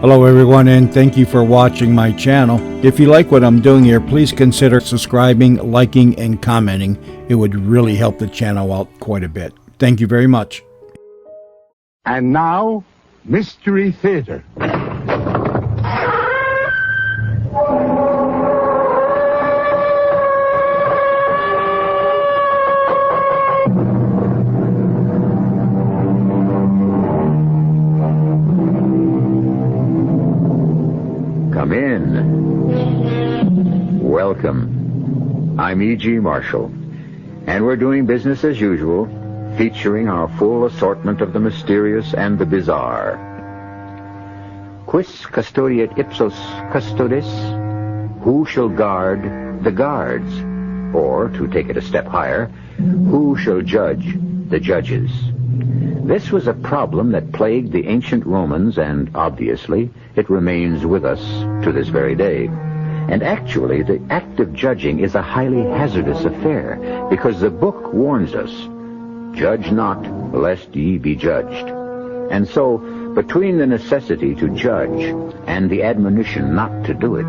Hello everyone, and thank you for watching my channel. If you like what I'm doing here, please consider subscribing, liking, and commenting. It would really help the channel out quite a bit. Thank you very much. And now, Mystery Theater. Come in. Welcome. I'm E.G. Marshall, and we're doing business as usual, featuring our full assortment of the mysterious and the bizarre. Quis custodiet ipsos custodes? Who shall guard the guards? Or, to take it a step higher, who shall judge the judges? This was a problem that plagued the ancient Romans, and obviously it remains with us to this very day. And actually, the act of judging is a highly hazardous affair, because the book warns us, "Judge not, lest ye be judged." And so, between the necessity to judge and the admonition not to do it,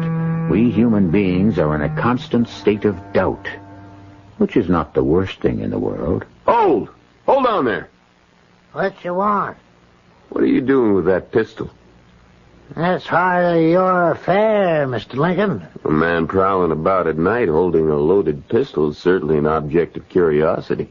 we human beings are in a constant state of doubt, which is not the worst thing in the world. Hold! Hold on there. What you want? What are you doing with that pistol? That's hardly your affair, Mr. Lincoln. A man prowling about at night holding a loaded pistol is certainly an object of curiosity.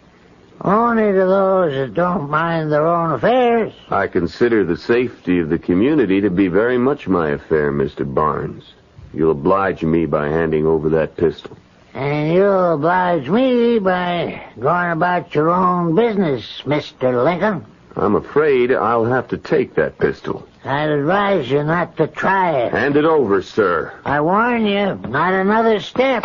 Only to those that don't mind their own affairs. I consider the safety of the community to be very much my affair, Mr. Barnes. You'll oblige me by handing over that pistol. And you'll oblige me by going about your own business, Mr. Lincoln. I'm afraid I'll have to take that pistol. I'd advise you not to try it. Hand it over, sir. I warn you, not another step.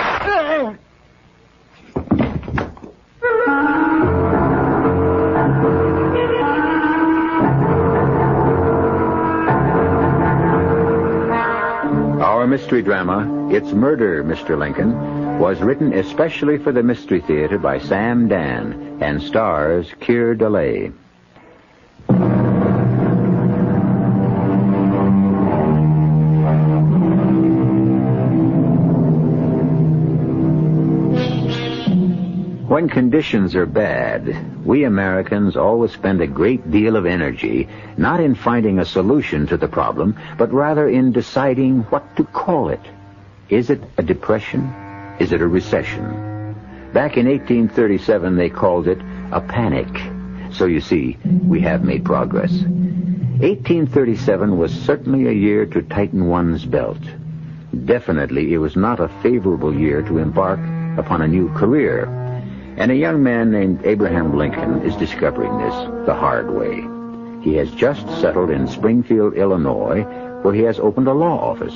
Our mystery drama, It's Murder, Mr. Lincoln, was written especially for the Mystery Theater by Sam Dan and stars Keir DeLay. When conditions are bad, we Americans always spend a great deal of energy not in finding a solution to the problem, but rather in deciding what to call it. Is it a depression? Is it a recession? Back in 1837, they called it a panic. So you see, we have made progress. 1837 was certainly a year to tighten one's belt. Definitely, it was not a favorable year to embark upon a new career. And a young man named Abraham Lincoln is discovering this the hard way. He has just settled in Springfield, Illinois, where he has opened a law office.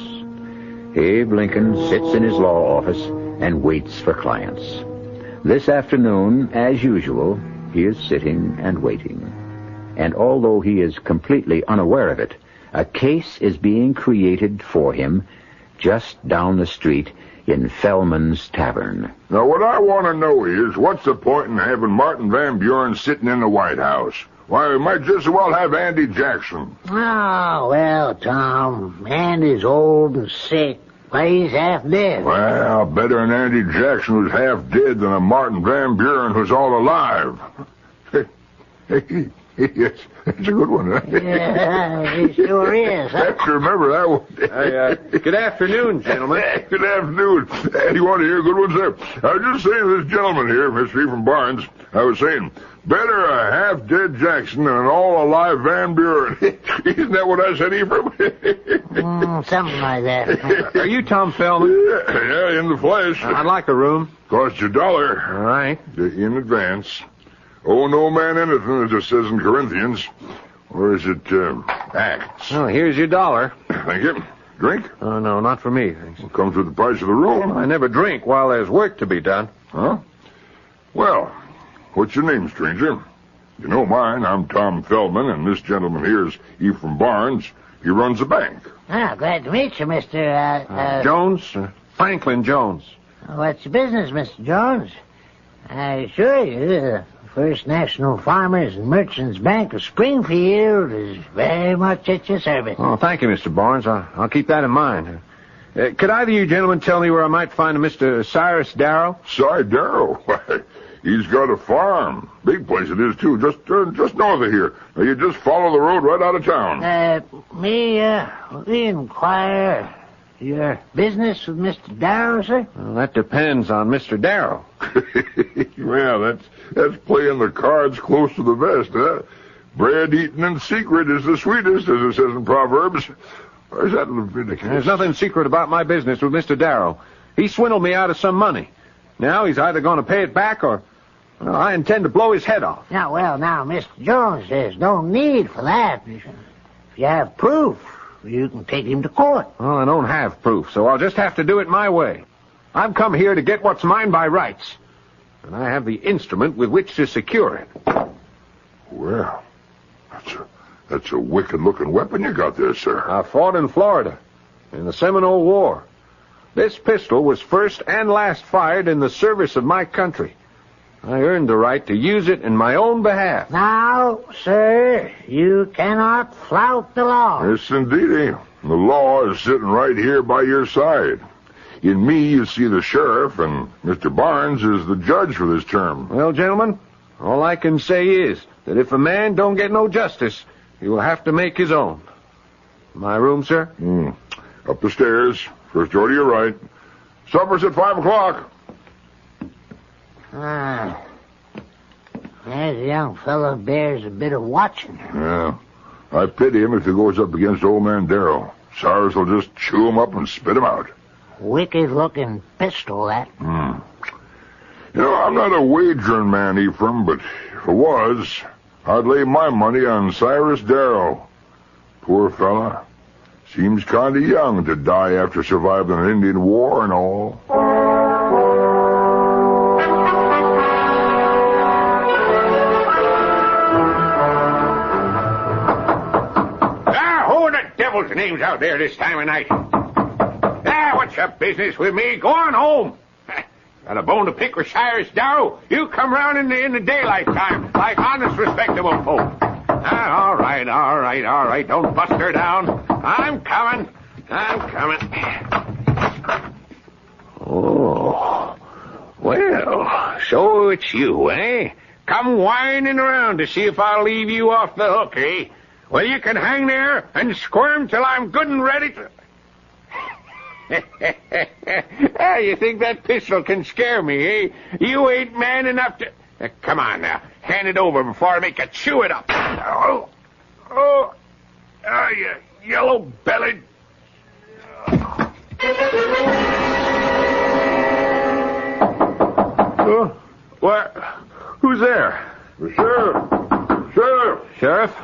Abe Lincoln sits in his law office and waits for clients. This afternoon, as usual, he is sitting and waiting. And although he is completely unaware of it, a case is being created for him just down the street in Fellman's Tavern. Now, what I want to know is, what's the point in having Martin Van Buren sitting in the White House? Why, we might just as well have Andy Jackson. Oh, well, Tom, Andy's old and sick. Why, he's half dead. Well, better an Andy Jackson who's half dead than a Martin Van Buren who's all alive. Yes, that's a good one, huh? Yeah, he sure is. I have to remember that one. Good afternoon, gentlemen. Good afternoon. You want to hear a good one, sir? I was just saying to this gentleman here, Mr. Ephraim Barnes, I was saying, better a half-dead Jackson than an all-alive Van Buren. Isn't that what I said, Ephraim? Something like that. Are you Tom Feldman? Yeah, in the flesh. I'd like a room. Cost you $1. All right. In advance. Oh, no man anything, as it says in Corinthians. Or is it, Acts? Oh, here's your $1. Thank you. Drink? Oh, no, not for me, thanks. Well, comes with the price of the room. I never drink while there's work to be done. Huh? Well, what's your name, stranger? You know mine. I'm Tom Feldman, and this gentleman here is Ephraim Barnes. He runs the bank. Ah, glad to meet you, Mr. Jones? Franklin Jones. What's your business, Mr. Jones? I assure you, First National Farmers and Merchants Bank of Springfield is very much at your service. Oh, thank you, Mr. Barnes. I'll keep that in mind. Could either of you gentlemen tell me where I might find a Mr. Cyrus Darrow? Cy Darrow? Why, he's got a farm. Big place it is, too, just north of here. Now, you just follow the road right out of town. May we inquire your business with Mr. Darrow, sir? Well, that depends on Mr. Darrow. Well, that's playing the cards close to the vest, huh? Bread eaten in secret is the sweetest, as it says in Proverbs. Or is that Leviticus? There's nothing secret about my business with Mr. Darrow. He swindled me out of some money. Now he's either going to pay it back or I intend to blow his head off. Now, Mr. Jones, there's no need for that. If you have proof, you can take him to court. Well, I don't have proof, so I'll just have to do it my way. I've come here to get what's mine by rights, and I have the instrument with which to secure it. Well, that's a wicked-looking weapon you got there, sir. I fought in Florida in the Seminole War. This pistol was first and last fired in the service of my country. I earned the right to use it in my own behalf. Now, sir, you cannot flout the law. Yes, indeedy. The law is sitting right here by your side. In me, you see the sheriff, and Mr. Barnes is the judge for this term. Well, gentlemen, all I can say is that if a man don't get no justice, he will have to make his own. My room, sir? Up the stairs. First door to your right. Supper's at 5 o'clock. That young fellow bears a bit of watching. Yeah. I pity him if he goes up against old man Darrow. Cyrus will just chew him up and spit him out. Wicked-looking pistol, that. You know, I'm not a wagering man, Ephraim, but if I was, I'd lay my money on Cyrus Darrow. Poor fella. Seems kind of young to die after surviving an Indian war and all. Who the devil's name's out there this time of night? What's your business with me? Go on home. Got a bone to pick with Cyrus Darrow? You come round in the daylight time, like honest, respectable folk. All right. Don't bust her down. I'm coming. Oh, well, so it's you, eh? Come whining around to see if I'll leave you off the hook, eh? Well, you can hang there and squirm till I'm good and ready to... You think that pistol can scare me, eh? You ain't man enough to... come on now. Hand it over before I make you chew it up. You yellow-bellied... What? Who's there? The sheriff. Sheriff?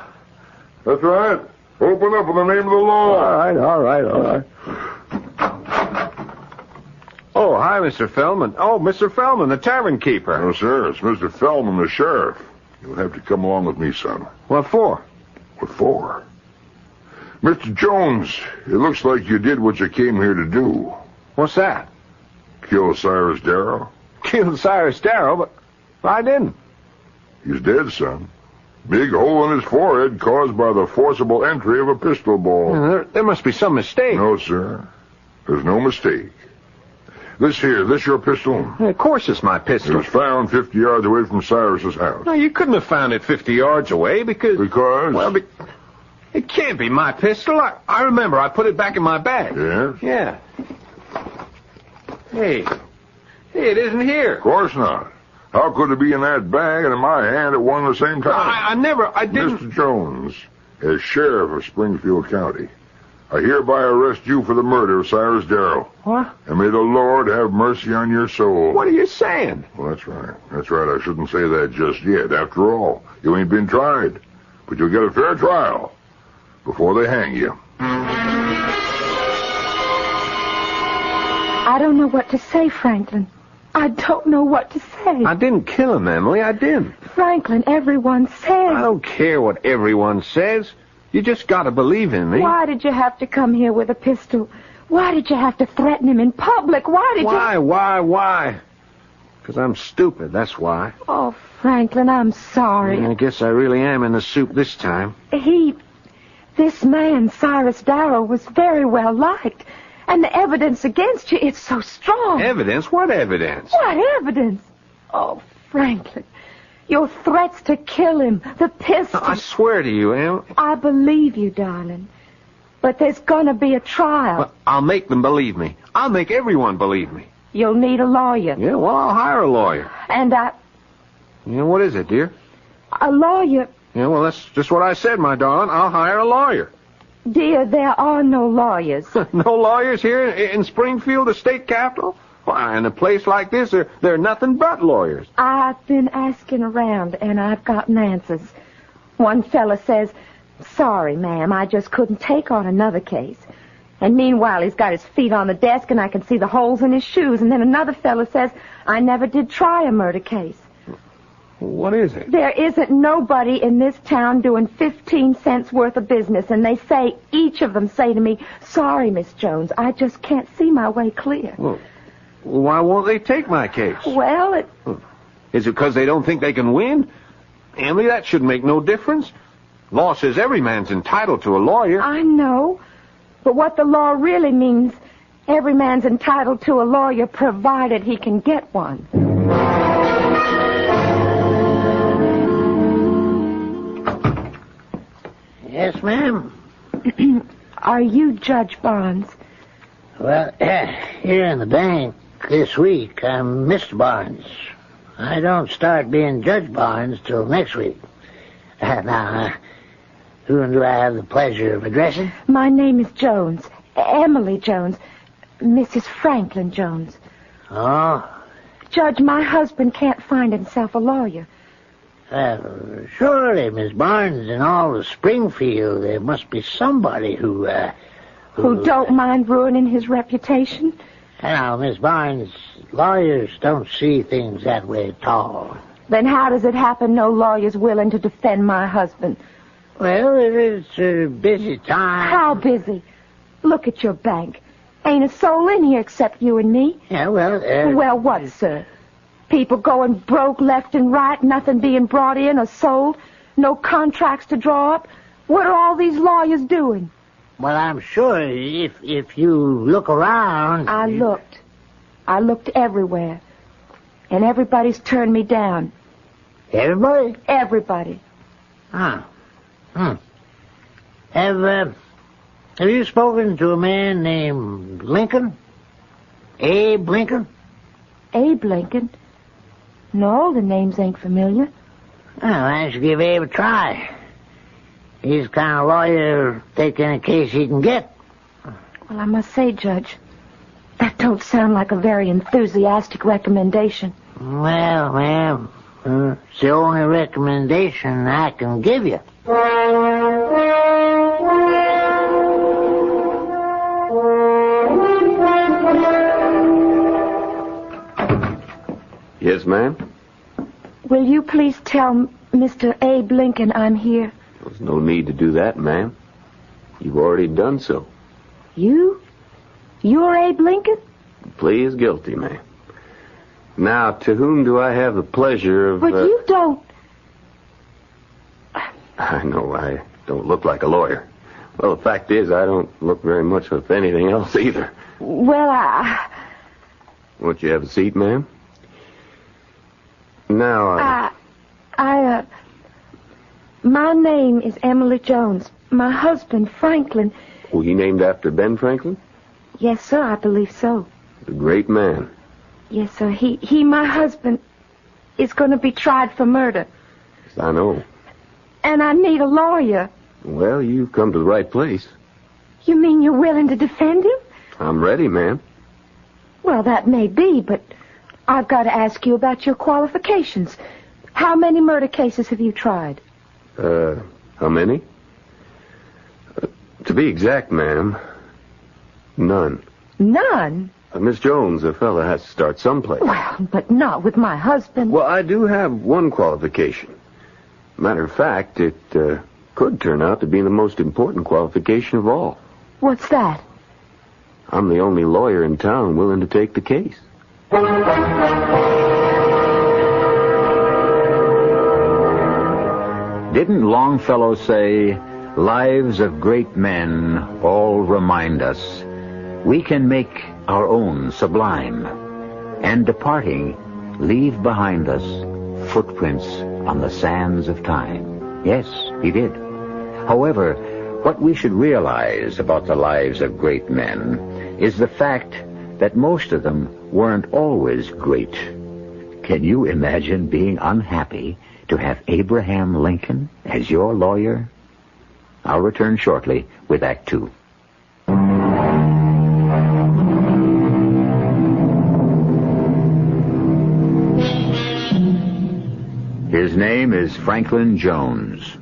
That's right. Open up in the name of the law. All right. Oh, hi, Mr. Feldman. Oh, Mr. Feldman, the tavern keeper. No, sir. It's Mr. Feldman, the sheriff. You'll have to come along with me, son. What for? What for? Mr. Jones, it looks like you did what you came here to do. What's that? Kill Cyrus Darrow. Killed Cyrus Darrow, but I didn't. He's dead, son. Big hole in his forehead caused by the forcible entry of a pistol ball. There must be some mistake. No, sir. There's no mistake. This your pistol? Of course it's my It pistol. was found 50 yards away from Cyrus's house. No, you couldn't have found it 50 yards away because... Because? Well, it can't be my pistol. I remember I put it back in my bag. Yes? Yeah. Hey, it isn't here. Of course not. How could it be in that bag and in my hand at one and the same time? I didn't... Mr. Jones, as sheriff of Springfield County, I hereby arrest you for the murder of Cyrus Darrow. What? And may the Lord have mercy on your soul. What are you saying? Well, that's right. I shouldn't say that just yet. After all, you ain't been tried. But you'll get a fair trial before they hang you. I don't know what to say, Franklin. I don't know what to say. I didn't kill him, Emily. I didn't. Franklin, everyone says... I don't care what everyone says. You just gotta believe in me. Why did you have to come here with a pistol? Why did you have to threaten him in public? Why? Because I'm stupid, that's why. Oh, Franklin, I'm sorry. I guess I really am in the soup this time. This man, Cyrus Darrow, was very well liked. And the evidence against you, it's so strong. Evidence? What evidence? What evidence? Oh, Franklin, your threats to kill him, the pistol. I swear to you, Em. I believe you, darling. But there's gonna be a trial. Well, I'll make them believe me. I'll make everyone believe me. You'll need a lawyer. Yeah, well, I'll hire a lawyer. And What is it, dear? a lawyer... Yeah, well, that's just what I said, my darling. I'll hire a lawyer. Dear, there are no lawyers. No lawyers here in Springfield, the state capital? Why, in a place like this, there are nothing but lawyers. I've been asking around, and I've gotten answers. One fella says, sorry, ma'am, I just couldn't take on another case. And meanwhile, he's got his feet on the desk, and I can see the holes in his shoes. And then another fella says, I never did try a murder case. What is it? There isn't nobody in this town doing 15 cents worth of business, and they say, each of them say to me, sorry, Miss Jones, I just can't see my way clear. Well, why won't they take my case? Well, Is it because they don't think they can win? Emily, that should make no difference. Law says every man's entitled to a lawyer. I know, but what the law really means, every man's entitled to a lawyer provided he can get one. Yes, ma'am? Are you Judge Barnes? Well, here in the bank this week, I'm Mr. Barnes. I don't start being Judge Barnes till next week. Now, who do I have the pleasure of addressing? My name is Jones. Emily Jones. Mrs. Franklin Jones. Oh, Judge, my husband can't find himself a lawyer. Surely, Miss Barnes, in all of Springfield, there must be somebody who don't mind ruining his reputation? Now, Miss Barnes, lawyers don't see things that way at all. Then how does it happen no lawyer's willing to defend my husband? Well, it's a busy time. How busy? Look at your bank. Ain't a soul in here except you and me. Yeah, well... Well, what, sir? People going broke left and right, nothing being brought in or sold, no contracts to draw up. What are all these lawyers doing? Well, I'm sure if you look around... I looked everywhere. And everybody's turned me down. Everybody? Everybody. Ah. Have you spoken to a man named Lincoln? Abe Lincoln? Abe Lincoln? No, the names ain't familiar. Well, I should give Abe a try. He's the kind of lawyer take any case he can get. Well, I must say, Judge, that don't sound like a very enthusiastic recommendation. Well, ma'am, it's the only recommendation I can give you. Yes, ma'am? Will you please tell Mr. Abe Lincoln I'm here? There's no need to do that, ma'am. You've already done so. You? You're Abe Lincoln? The plea is guilty, ma'am. Now, to whom do I have the pleasure of... But you don't... I know I don't look like a lawyer. Well, the fact is, I don't look very much of anything else either. Well, Won't you have a seat, ma'am? Now, my name is Emily Jones. My husband, Franklin... Was he named after Ben Franklin? Yes, sir, I believe so. The great man. Yes, sir. He, my husband, is going to be tried for murder. Yes, I know. And I need a lawyer. Well, you've come to the right place. You mean you're willing to defend him? I'm ready, ma'am. Well, that may be, but I've got to ask you about your qualifications. How many murder cases have you tried? How many? To be exact, ma'am, none. None? Miss Jones, a fella has to start someplace. Well, but not with my husband. Well, I do have one qualification. Matter of fact, it could turn out to be the most important qualification of all. What's that? I'm the only lawyer in town willing to take the case. Didn't Longfellow say, "Lives of great men all remind us we can make our own sublime, and departing, leave behind us footprints on the sands of time"? Yes, he did. However, what we should realize about the lives of great men is the fact that most of them weren't always great. Can you imagine being unhappy to have Abraham Lincoln as your lawyer? I'll return shortly with Act Two. His name is Franklin Jones.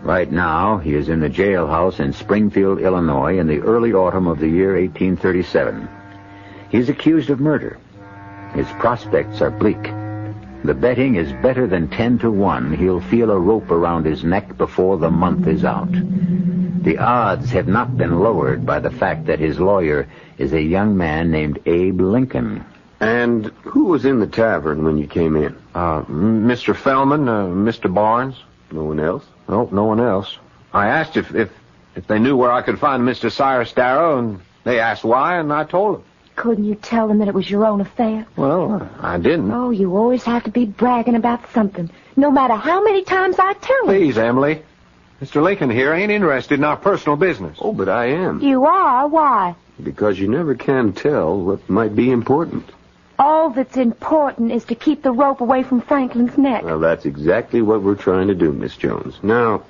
Right now, he is in the jailhouse in Springfield, Illinois, in the early autumn of the year 1837. He's accused of murder. His prospects are bleak. The betting is better than 10-1. He'll feel a rope around his neck before the month is out. The odds have not been lowered by the fact that his lawyer is a young man named Abe Lincoln. And who was in the tavern when you came in? Mr. Fellman, Mr. Barnes. No one else? No, no one else. I asked if they knew where I could find Mr. Cyrus Darrow, and they asked why, and I told them. Couldn't you tell them that it was your own affair? Well, I didn't. Oh, you always have to be bragging about something, no matter how many times I tell them. Please, Emily. Mr. Lincoln here ain't interested in our personal business. Oh, but I am. You are? Why? Because you never can tell what might be important. All that's important is to keep the rope away from Franklin's neck. Well, that's exactly what we're trying to do, Miss Jones. Now,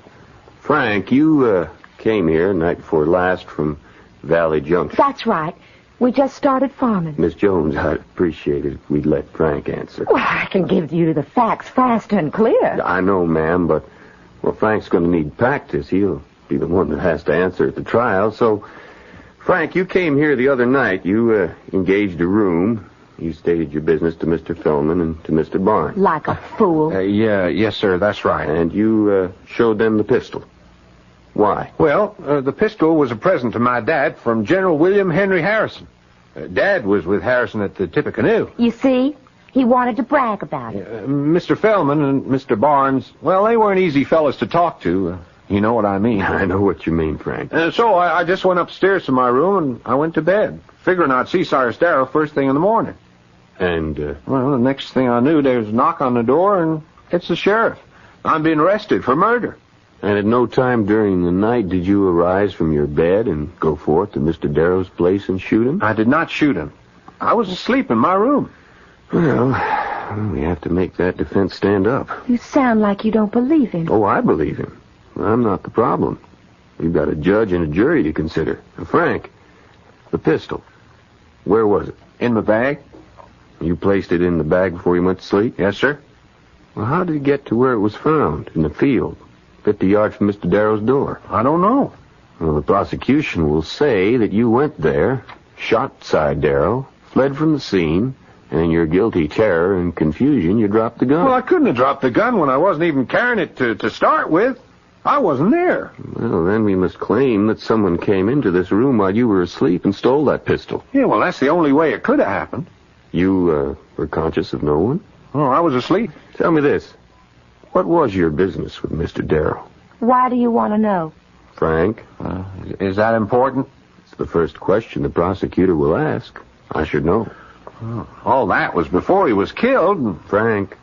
Frank, you came here night before last from Valley Junction. That's right. We just started farming. Miss Jones, I'd appreciate it if we'd let Frank answer. Well, I can give you the facts fast and clear. I know, ma'am, but, well, Frank's going to need practice. He'll be the one that has to answer at the trial. So, Frank, you came here the other night. You engaged a room. You stated your business to Mr. Fellman and to Mr. Barnes. Like a fool. Yes, sir, that's right. And you showed them the pistol. Why? Well, the pistol was a present to my dad from General William Henry Harrison. Dad was with Harrison at the Tippecanoe. You see? He wanted to brag about it. Mr. Fellman and Mr. Barnes, well, they weren't easy fellas to talk to. You know what I mean. I know what you mean, Frank. So I just went upstairs to my room and I went to bed, figuring I'd see Cyrus Darrow first thing in the morning. And, well, the next thing I knew, there was a knock on the door, and it's the sheriff. I'm being arrested for murder. And at no time during the night did you arise from your bed and go forth to Mr. Darrow's place and shoot him? I did not shoot him. I was asleep in my room. Well, we have to make that defense stand up. You sound like you don't believe him. Oh, I believe him. I'm not the problem. We've got a judge and a jury to consider. Now, Frank, the pistol, where was it? In my bag. You placed it in the bag before you went to sleep? Yes, sir. Well, how did it get to where it was found? In the field, 50 yards from Mr. Darrow's door? I don't know. Well, the prosecution will say that you went there, shot Cy Darrow, fled from the scene, and in your guilty terror and confusion, you dropped the gun. Well, I couldn't have dropped the gun when I wasn't even carrying it to start with. I wasn't there. Well, then we must claim that someone came into this room while you were asleep and stole that pistol. Yeah, well, that's the only way it could have happened. You, were conscious of no one? Oh, I was asleep. Tell me this. What was your business with Mr. Darrow? Why do you want to know? Frank? Is that important? It's the first question the prosecutor will ask. I should know. Oh, all that was before he was killed. Frank?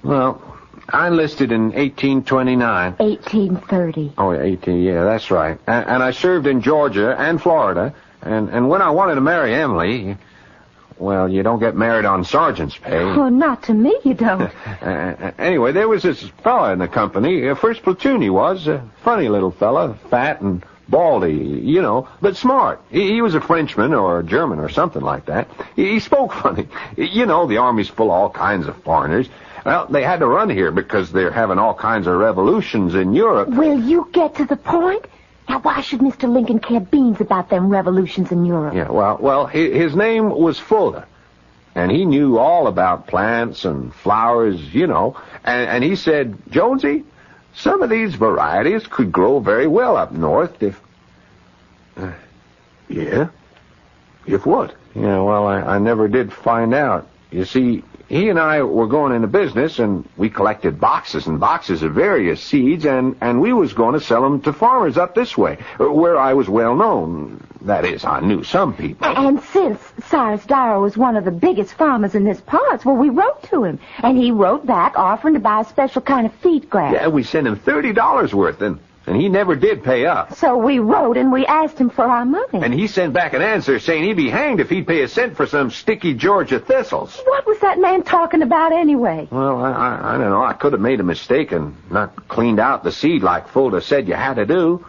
Well, I enlisted in 1829. 1830. Oh, 18, yeah, that's right. And I served in Georgia and Florida. And when I wanted to marry Emily, well, you don't get married on sergeant's pay. Oh, not to me, you don't. Anyway, there was this fella in the company, first platoon he was, a funny little fella, fat and baldy, you know, but smart. He was a Frenchman or a German or something like that. He spoke funny. You know, the Army's full of all kinds of foreigners. Well, they had to run here because they're having all kinds of revolutions in Europe. Will you get to the point? Now, why should Mr. Lincoln care beans about them revolutions in Europe? Yeah, well, his name was Fuller, and he knew all about plants and flowers, you know, and he said, Jonesy, some of these varieties could grow very well up north if... Yeah? If what? Yeah, well, I never did find out. You see, he and I were going into business, and we collected boxes and boxes of various seeds, and we was going to sell them to farmers up this way, where I was well known. That is, I knew some people. And since Cyrus Darrow was one of the biggest farmers in this parts, well, we wrote to him. And he wrote back offering to buy a special kind of feed grass. Yeah, we sent him $30 worth, and he never did pay up. So we wrote and we asked him for our money. And he sent back an answer saying he'd be hanged if he'd pay a cent for some sticky Georgia thistles. What was that man talking about anyway? Well, I don't know. I could have made a mistake and not cleaned out the seed like Fulda said you had to do.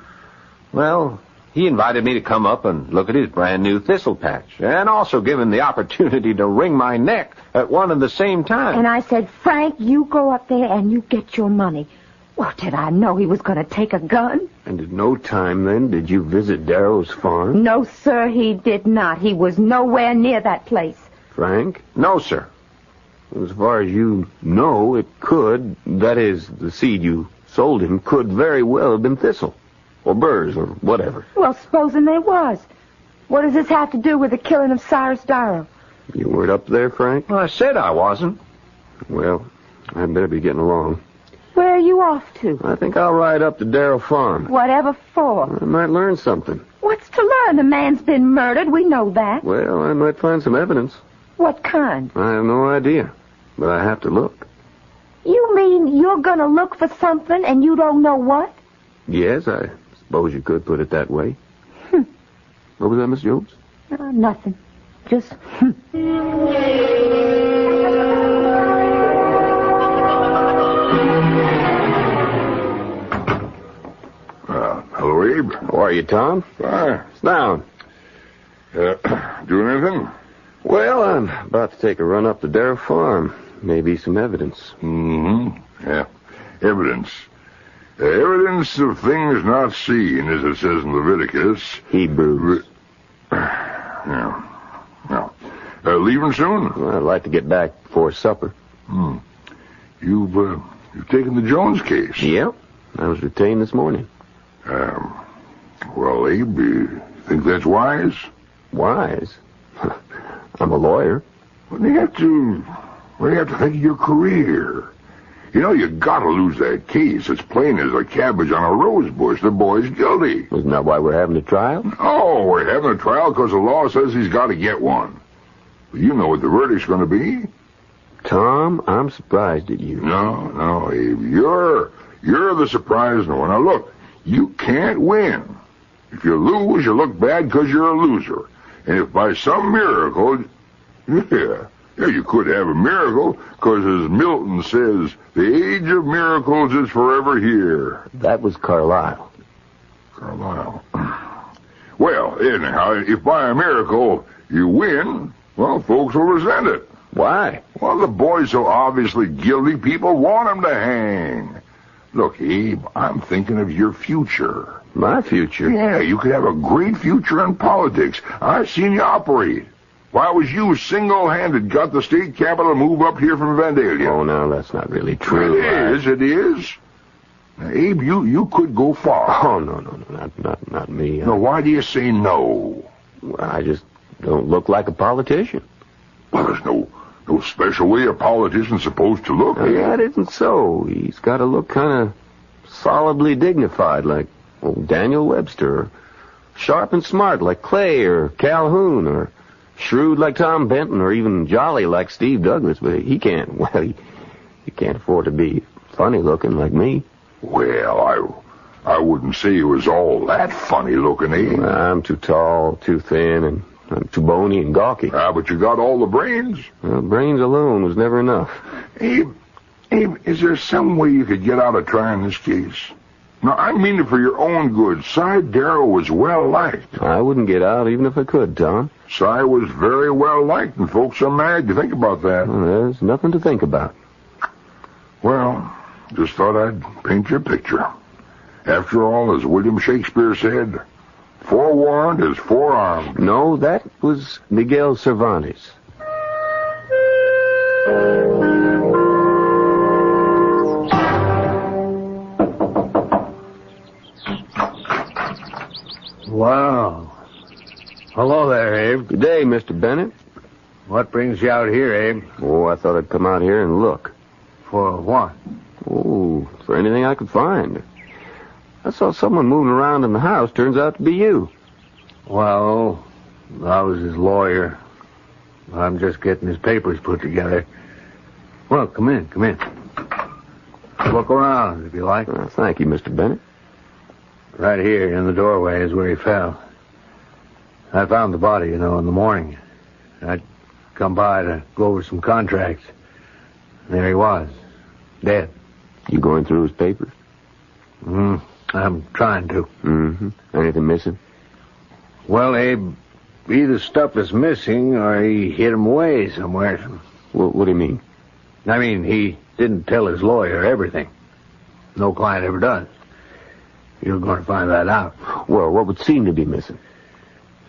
Well, he invited me to come up and look at his brand new thistle patch, and also give him the opportunity to wring my neck at one and the same time. And I said, Frank, you go up there and you get your money. Well, did I know he was going to take a gun? And at no time, then, did you visit Darrow's farm? No, sir, he did not. He was nowhere near that place. Frank? No, sir. As far as you know, it could, that is, the seed you sold him could very well have been thistle, or burrs, or whatever. Well, supposing there was. What does this have to do with the killing of Cyrus Darrow? You weren't up there, Frank? Well, I said I wasn't. Well, I'd better be getting along. Where are you off to? I think I'll ride up to Darrow Farm. Whatever for? I might learn something. What's to learn? The man's been murdered. We know that. Well, I might find some evidence. What kind? I have no idea, but I have to look. You mean you're going to look for something and you don't know what? Yes, I suppose you could put it that way. What was that, Miss Jones? Nothing. Just, Hello, Abe. How are you, Tom? Fine. Sit down. Doing anything? Well, I'm about to take a run up to Darrow Farm. Maybe some evidence. Mm-hmm. Yeah. Evidence. Evidence of things not seen, as it says in Leviticus. Hebrews. Yeah. Leaving soon? Well, I'd like to get back before supper. You've taken the Jones case? Yep. I was retained this morning. Well, Abe, you think that's wise? Wise? I'm a lawyer. Well, you have to think of your career. You know, you gotta lose that case. It's plain as a cabbage on a rose bush. The boy's guilty. Isn't that why we're having a trial? Oh, we're having a trial because the law says he's got to get one. But you know what the verdict's going to be. Tom, I'm surprised at you. No, Abe. You're the surprised one. Now, look, you can't win. If you lose, you look bad because you're a loser. And if by some miracle, you could have a miracle, because as Milton says, the age of miracles is forever here. That was Carlyle. Carlyle. Well, anyhow, if by a miracle you win, well, folks will resent it. Why? Well, the boy's so obviously guilty, people want him to hang. Look, Abe, I'm thinking of your future. My future? Yeah, you could have a great future in politics. I've seen you operate. Why was you single-handed got the state capital to move up here from Vandalia? Oh, no, that's not really true. It is. Now, Abe, you could go far. Oh, no, not me. No, why do you say no? Well, I just don't look like a politician. Well, there's no special way a politician's supposed to look. That isn't so. He's got to look kind of solidly dignified, like Daniel Webster, or sharp and smart like Clay or Calhoun, or shrewd like Tom Benton, or even jolly like Steve Douglas. But he can't afford to be funny looking like me. Well, I wouldn't say he was all that funny looking, eh? Well, I'm too tall, too thin, and I'm too bony and gawky. But you got all the brains. Well, brains alone was never enough. Abe, is there some way you could get out of trying this case? Now, I mean it for your own good. Cy Darrow was well-liked. I wouldn't get out even if I could, Tom. Cy was very well-liked, and folks are mad. You think about that. Well, there's nothing to think about. Well, just thought I'd paint you a picture. After all, as William Shakespeare said, forewarned is forearmed. No, that was Miguel Cervantes. Wow. Hello there, Abe. Good day, Mr. Bennett. What brings you out here, Abe? Oh, I thought I'd come out here and look. For what? Oh, for anything I could find. I saw someone moving around in the house. Turns out to be you. Well, I was his lawyer. I'm just getting his papers put together. Well, come in. Look around, if you like. Thank you, Mr. Bennett. Right here in the doorway is where he fell. I found the body, in the morning. I'd come by to go over some contracts. There he was, dead. You going through his papers? I'm trying to. Mm-hmm. Anything missing? Well, Abe, either stuff is missing or he hid him away somewhere. What do you mean? I mean, he didn't tell his lawyer everything. No client ever does. You're going to find that out. Well, what would seem to be missing?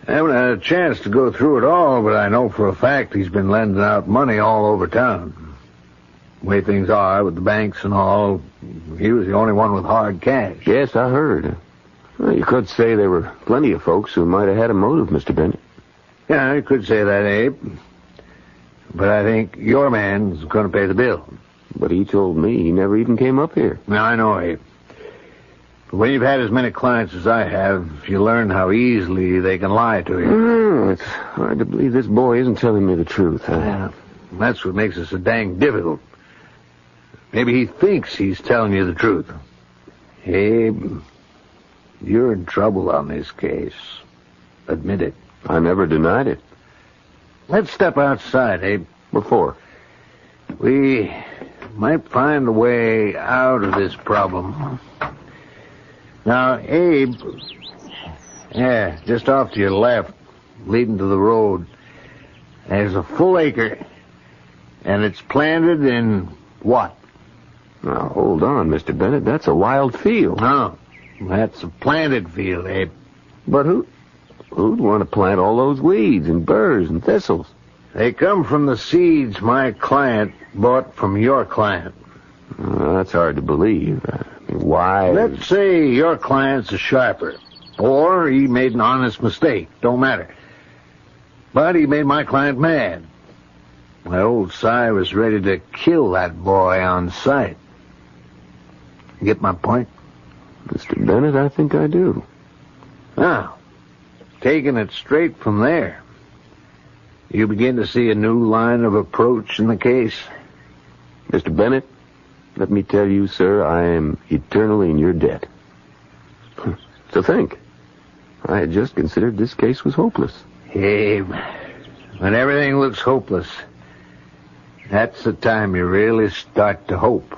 I haven't had a chance to go through it all, but I know for a fact he's been lending out money all over town. The way things are with the banks and all, he was the only one with hard cash. Yes, I heard. Well, you could say there were plenty of folks who might have had a motive, Mr. Bennett. Yeah, you could say that, Abe. But I think your man's going to pay the bill. But he told me he never even came up here. Now, I know, Abe. But when you've had as many clients as I have, you learn how easily they can lie to you. It's hard to believe this boy isn't telling me the truth. Yeah, that's what makes it so dang difficult. Maybe he thinks he's telling you the truth. Abe, you're in trouble on this case. Admit it. I never denied it. Let's step outside, Abe. What for? We might find a way out of this problem. Now, Abe, just off to your left, leading to the road, there's a full acre, and it's planted in what? Now, hold on, Mr. Bennett. That's a wild field. No, that's a planted field, Abe. But who'd want to plant all those weeds and burrs and thistles? They come from the seeds my client bought from your client. That's hard to believe. Why? Let's say your client's a sharper, or he made an honest mistake. Don't matter. But he made my client mad. My old Si was ready to kill that boy on sight. Get my point? Mr. Bennett, I think I do. Now, taking it straight from there, you begin to see a new line of approach in the case. Mr. Bennett, let me tell you, sir, I am eternally in your debt. So think. I had just considered this case was hopeless. Abe, when everything looks hopeless, that's the time you really start to hope.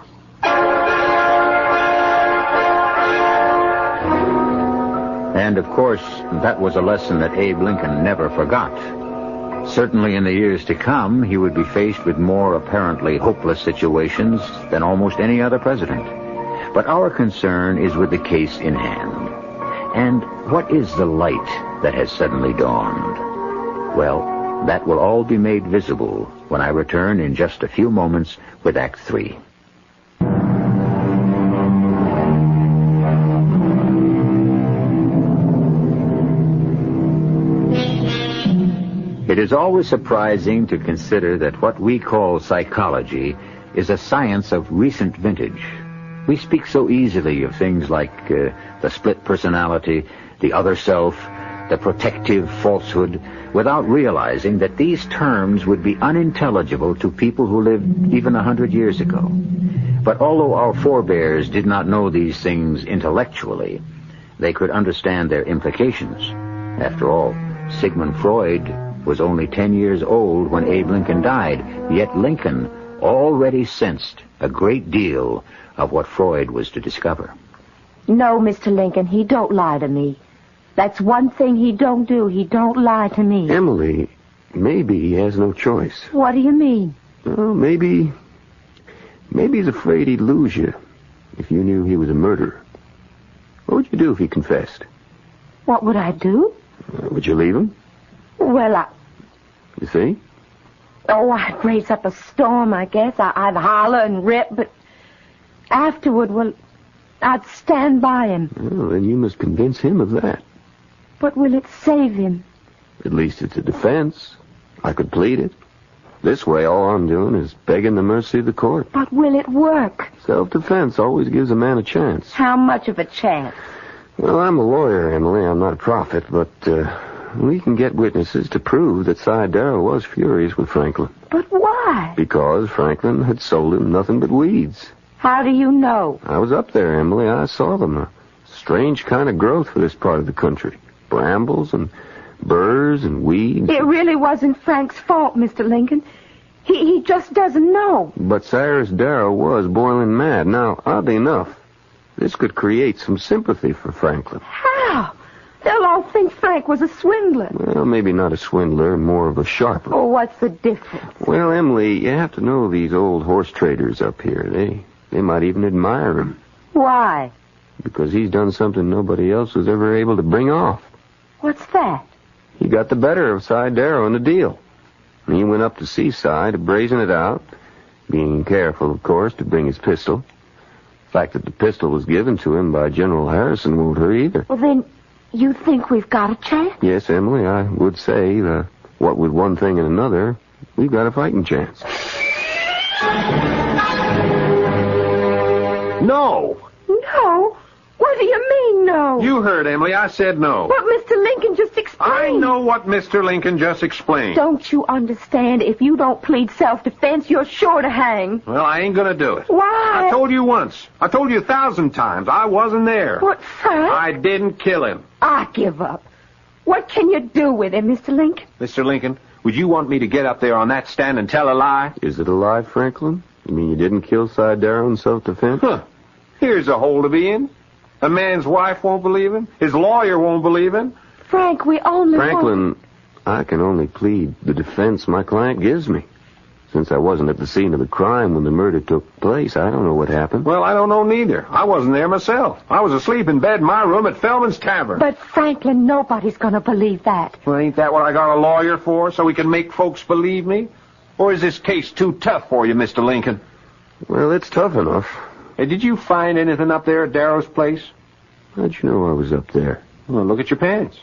And, of course, that was a lesson that Abe Lincoln never forgot. Certainly in the years to come, he would be faced with more apparently hopeless situations than almost any other president. But our concern is with the case in hand. And what is the light that has suddenly dawned? Well, that will all be made visible when I return in just a few moments with Act 3. It is always surprising to consider that what we call psychology is a science of recent vintage. We speak so easily of things like the split personality, the other self, the protective falsehood, without realizing that these terms would be unintelligible to people who lived even 100 years ago. But although our forebears did not know these things intellectually, they could understand their implications. After all, Sigmund Freud was only 10 years old when Abe Lincoln died, yet Lincoln already sensed a great deal of what Freud was to discover. No, Mr. Lincoln, he don't lie to me. That's one thing he don't do. He don't lie to me. Emily, maybe he has no choice. What do you mean? Well, maybe he's afraid he'd lose you if you knew he was a murderer. What would you do if he confessed? What would I do? Would you leave him? Well, You see? Oh, I'd raise up a storm, I guess. I'd holler and rip, but afterward, well, I'd stand by him. Well, then you must convince him of that. But will it save him? At least it's a defense. I could plead it. This way, all I'm doing is begging the mercy of the court. But will it work? Self-defense always gives a man a chance. How much of a chance? Well, I'm a lawyer, Emily. I'm not a prophet, but we can get witnesses to prove that Cy Darrow was furious with Franklin. But why? Because Franklin had sold him nothing but weeds. How do you know? I was up there, Emily. I saw them. A strange kind of growth for this part of the country. Brambles and burrs and weeds. It really wasn't Frank's fault, Mr. Lincoln. He just doesn't know. But Cyrus Darrow was boiling mad. Now, oddly enough, this could create some sympathy for Franklin. How? They'll all think Frank was a swindler. Well, maybe not a swindler, more of a sharper. Oh, what's the difference? Well, Emily, you have to know these old horse traders up here. They might even admire him. Why? Because he's done something nobody else was ever able to bring off. What's that? He got the better of Cy Darrow in the deal. He went up to see Cy to brazen it out, being careful, of course, to bring his pistol. The fact that the pistol was given to him by General Harrison won't hurt either. Well, then, you think we've got a chance? Yes, Emily, I would say, what with one thing and another, we've got a fighting chance. No! No? What do you mean, no? You heard, Emily. I said no. But Mr. Lincoln just explained. I know what Mr. Lincoln just explained. Don't you understand? If you don't plead self-defense, you're sure to hang. Well, I ain't gonna do it. Why? I told you once. I told you 1,000 times. I wasn't there. What, Frank? I didn't kill him. I give up. What can you do with him, Mr. Lincoln? Mr. Lincoln, would you want me to get up there on that stand and tell a lie? Is it a lie, Franklin? You mean you didn't kill Cy Darrow in self-defense? Huh. Here's a hole to be in. A man's wife won't believe him. His lawyer won't believe him. Frank, we only Franklin, I can only plead the defense my client gives me. Since I wasn't at the scene of the crime when the murder took place, I don't know what happened. Well, I don't know neither. I wasn't there myself. I was asleep in bed in my room at Feldman's Tavern. But, Franklin, nobody's going to believe that. Well, ain't that what I got a lawyer for, so he can make folks believe me? Or is this case too tough for you, Mr. Lincoln? Well, it's tough enough. Hey, did you find anything up there at Darrow's place? How'd you know I was up there? Well, look at your pants.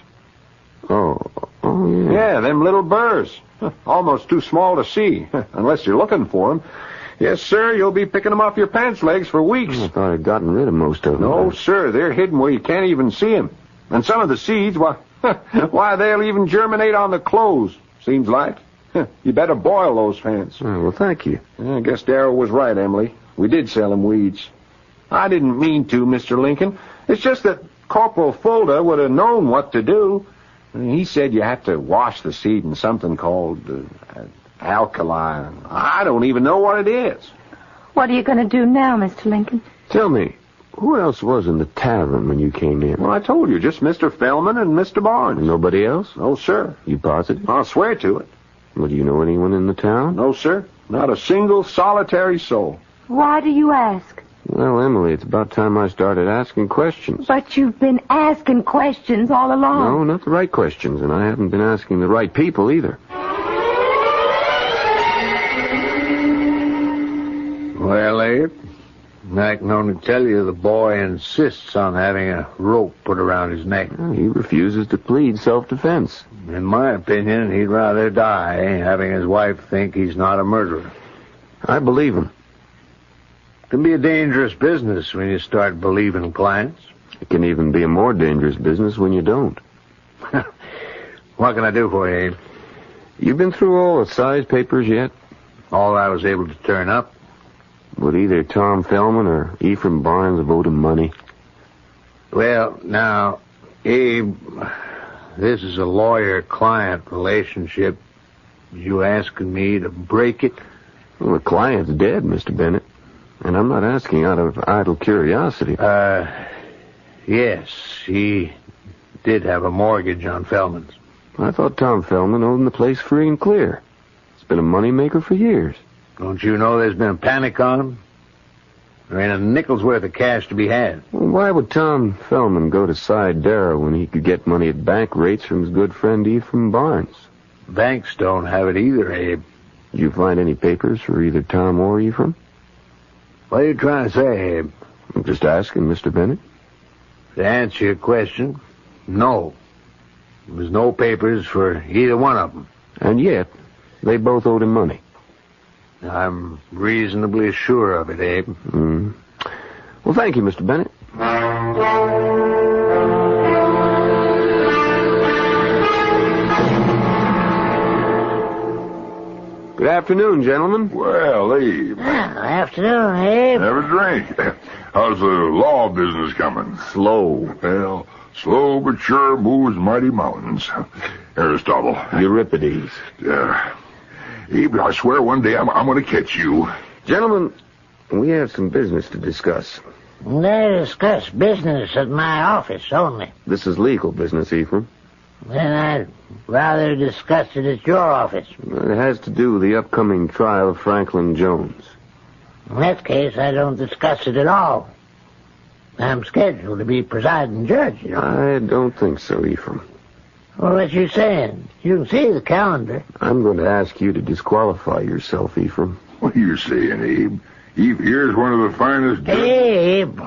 Oh, yeah. Yeah, them little burrs. Almost too small to see, unless you're looking for them. Yes, sir, you'll be picking them off your pants legs for weeks. I thought I'd gotten rid of most of them. No, sir, they're hidden where you can't even see them. And some of the seeds, why, they'll even germinate on the clothes, seems like. You better boil those pants. Oh, well, thank you. I guess Darrow was right, Emily. We did sell him weeds. I didn't mean to, Mr. Lincoln. It's just that Corporal Fulda would have known what to do. He said you have to wash the seed in something called alkali. I don't even know what it is. What are you going to do now, Mr. Lincoln? Tell me, who else was in the tavern when you came in? Well, I told you, just Mr. Feldman and Mr. Barnes. Nobody else? No, sir. You positive? I'll swear to it. Well, do you know anyone in the town? No, sir. Not a single solitary soul. Why do you ask? Well, Emily, it's about time I started asking questions. But you've been asking questions all along. No, not the right questions, and I haven't been asking the right people either. Well, Abe, I can only tell you the boy insists on having a rope put around his neck. He refuses to plead self-defense. In my opinion, he'd rather die having his wife think he's not a murderer. I believe him. It can be a dangerous business when you start believing clients. It can even be a more dangerous business when you don't. What can I do for you, Abe? You've been through all the size papers yet? All I was able to turn up. Would either Tom Feldman or Ephraim Barnes have owed him money? Well, now, Abe, this is a lawyer-client relationship. You asking me to break it? Well, the client's dead, Mr. Bennett. And I'm not asking out of idle curiosity. Yes, he did have a mortgage on Feldman's. I thought Tom Feldman owned the place free and clear. It's been a moneymaker for years. Don't you know there's been a panic on him? There ain't a nickel's worth of cash to be had. Well, why would Tom Feldman go to Cy Darrow when he could get money at bank rates from his good friend Ephraim Barnes? Banks don't have it either, Abe. Did you find any papers for either Tom or Ephraim? What are you trying to say, Abe? I'm just asking, Mr. Bennett. To answer your question, no. There was no papers for either one of them. And yet, they both owed him money. I'm reasonably sure of it, Abe. Well, thank you, Mr. Bennett. Good afternoon, gentlemen. Well, Abe. Afternoon, Abe. Have a drink. How's the law business coming? Slow. Well, slow but sure moves mighty mountains. Aristotle. Euripides. Abe, I swear one day I'm going to catch you. Gentlemen, we have some business to discuss. They discuss business at my office only. This is legal business, Ephraim. Then I'd rather discuss it at your office. It has to do with the upcoming trial of Franklin Jones. In that case, I don't discuss it at all. I'm scheduled to be presiding judge, you know. I don't think so, Ephraim. Well, what you saying? You can see the calendar. I'm going to ask you to disqualify yourself, Ephraim. What are you saying, Abe? Abe here's one of the finest... Abe,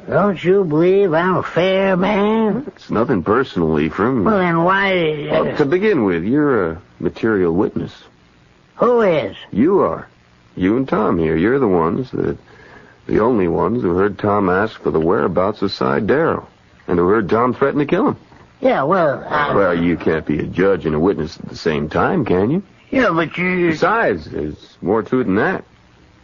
don't you believe I'm a fair man? It's nothing personal, Ephraim. Well, then why... Well, to begin with, you're a material witness. Who is? You are. You and Tom here. You're the ones, the only ones who heard Tom ask for the whereabouts of Cy Darrow, and who heard Tom threaten to kill him. Yeah, well, Well, you can't be a judge and a witness at the same time, can you? Yeah, but you... Besides, there's more to it than that.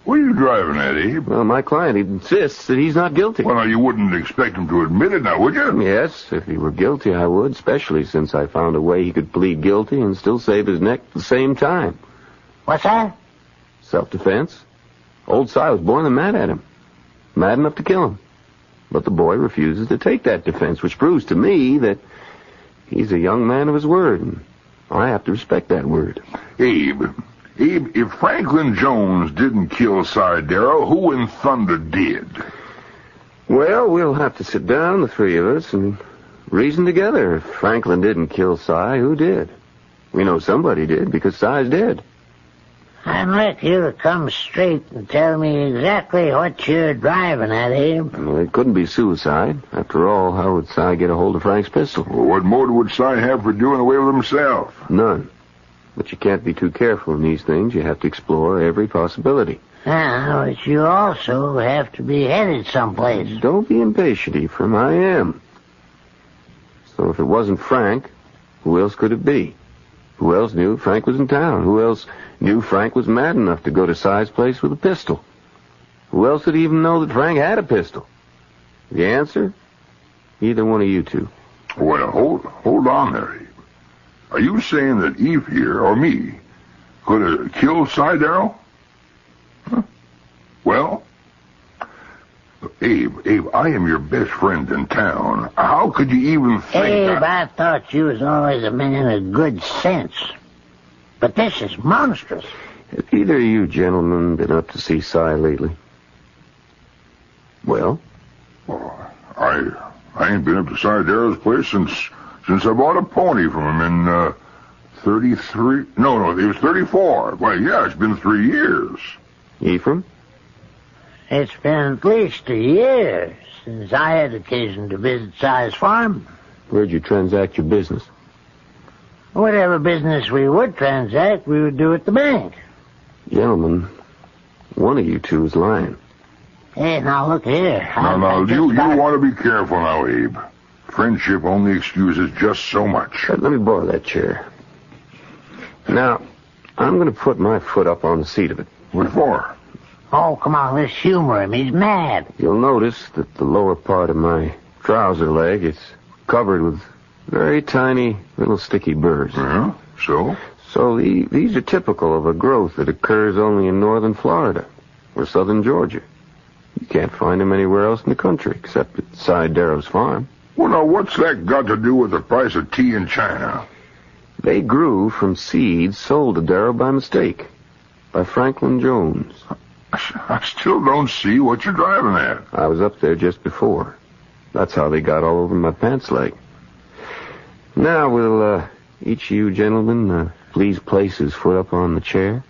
What are you driving at, Abe? Well, my client insists that he's not guilty. Well, now, you wouldn't expect him to admit it now, would you? Yes, if he were guilty, I would, especially since I found a way he could plead guilty and still save his neck at the same time. What's that? Self-defense. Old Cy was born and mad at him. Mad enough to kill him. But the boy refuses to take that defense, which proves to me that he's a young man of his word, and I have to respect that word. Abe, if Franklin Jones didn't kill Cy Darrow, who in thunder did? Well, we'll have to sit down, the three of us, and reason together. If Franklin didn't kill Cy, who did? We know somebody did, because Cy's dead. I'd like you to come straight and tell me exactly what you're driving at, Abe. Well, it couldn't be suicide. After all, how would Cy get a hold of Frank's pistol? Well, what motive would Cy have for doing away with himself? None. But you can't be too careful in these things. You have to explore every possibility. But you also have to be headed someplace. Don't be impatient, Ephraim. I am. So if it wasn't Frank, who else could it be? Who else knew Frank was in town? Who else knew Frank was mad enough to go to Cy's place with a pistol? Who else would even know that Frank had a pistol? The answer? Either one of you two. Well, hold on there, Abe. Are you saying that Eve here, or me, could have killed Cy Darrow? Huh? Well, Abe, I am your best friend in town. How could you even think Abe, I thought you was always a man of good sense. But this is monstrous. Have either of you gentlemen been up to see Cy lately? Well? I ain't been up to Cy Darrow's place since I bought a pony from him in 33... No, it was 34. Well, yeah, it's been 3 years. Ephraim? It's been at least a year since I had occasion to visit Cy's farm. Where'd you transact your business? Whatever business we would transact, we would do at the bank. Gentlemen, one of you two is lying. Hey, now look here. Now, you want to be careful now, Abe. Friendship only excuses just so much. Let me borrow that chair. Now, I'm going to put my foot up on the seat of it. What for? Oh, come on, let's humor him. He's mad. You'll notice that the lower part of my trouser leg is covered with very tiny little sticky burrs. Yeah, so? So these are typical of a growth that occurs only in northern Florida or southern Georgia. You can't find them anywhere else in the country except at Cy Darrow's farm. Well, now, what's that got to do with the price of tea in China? They grew from seeds sold to Darrow by mistake by Franklin Jones. I still don't see what you're driving at. I was up there just before. That's how they got all over my pants leg. Now, will each of you gentlemen please place his foot up on the chair?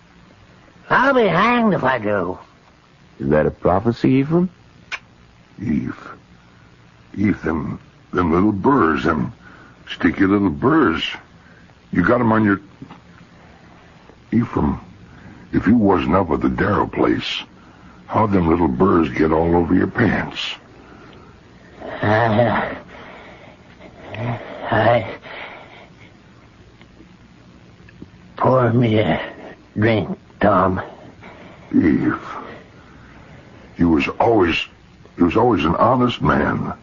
I'll be hanged if I do. Is that a prophecy, Ephraim? Eve, them little burrs, them sticky little burrs. You got them on your... Ephraim, if you wasn't up at the Darrow place, how'd them little burrs get all over your pants? Pour me a drink, Tom. Eve, you was always an honest man.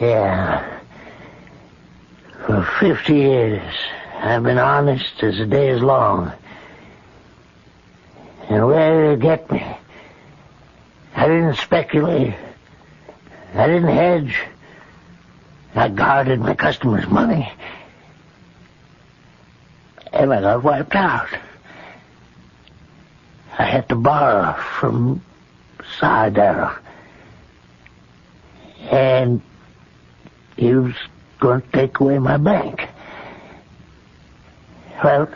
Yeah. For 50 years, I've been honest as the day is long. And where did it get me? I didn't speculate. I didn't hedge. I guarded my customers' money. And I got wiped out. I had to borrow from Darrow. And he was going to take away my bank. Well,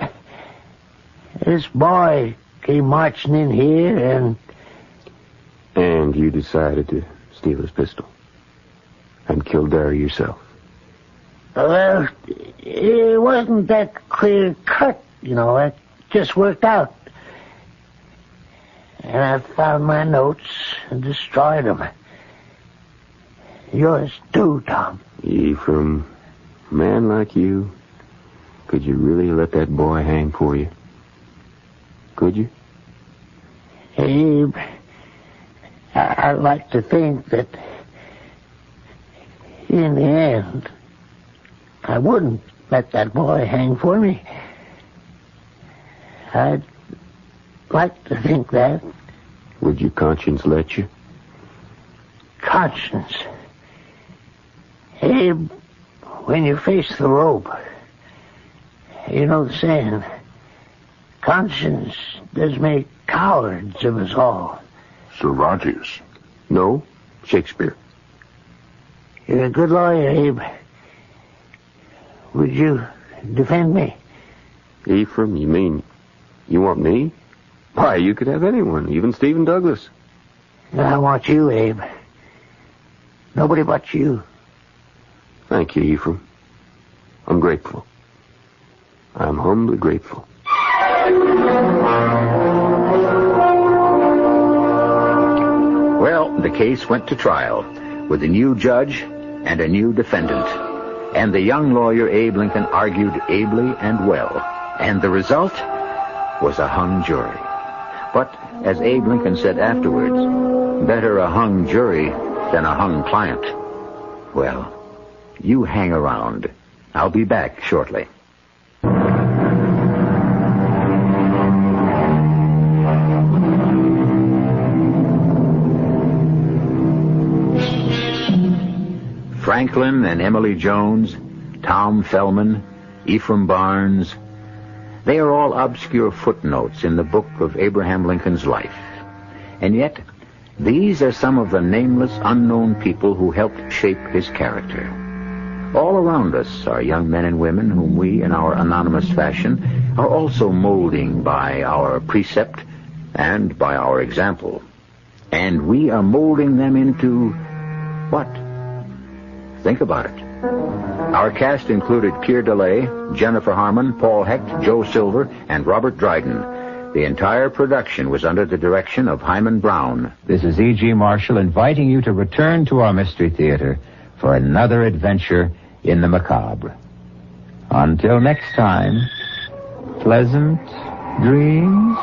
this boy came marching in here and... And you decided to steal his pistol and kill Darrow yourself. Well, it wasn't that clear cut, It just worked out. And I found my notes and destroyed them. Yours too, Tom. Ephraim, a man like you, could you really let that boy hang for you? Could you? Abe, I'd like to think that in the end, I wouldn't let that boy hang for me. I'd like to think that. Would your conscience let you? Conscience? Abe, when you face the rope, you know the saying, conscience does make cowards of us all. Cervantes. No, Shakespeare. You're a good lawyer, Abe. Would you defend me? Ephraim, you mean you want me? Why, you could have anyone, even Stephen Douglas. I want you, Abe. Nobody but you. Thank you, Ephraim. I'm grateful. I'm humbly grateful. Well, the case went to trial with a new judge and a new defendant. And the young lawyer Abe Lincoln argued ably and well. And the result was a hung jury. But, as Abe Lincoln said afterwards, better a hung jury than a hung client. Well, you hang around. I'll be back shortly. Franklin and Emily Jones, Tom Fellman, Ephraim Barnes, they are all obscure footnotes in the book of Abraham Lincoln's life. And yet, these are some of the nameless, unknown people who helped shape his character. All around us are young men and women whom we, in our anonymous fashion, are also molding by our precept and by our example. And we are molding them into what? Think about it. Our cast included Keir DeLay, Jennifer Harmon, Paul Hecht, Joe Silver, and Robert Dryden. The entire production was under the direction of Hyman Brown. This is E.G. Marshall inviting you to return to our Mystery Theater for another adventure in the macabre. Until next time, pleasant dreams.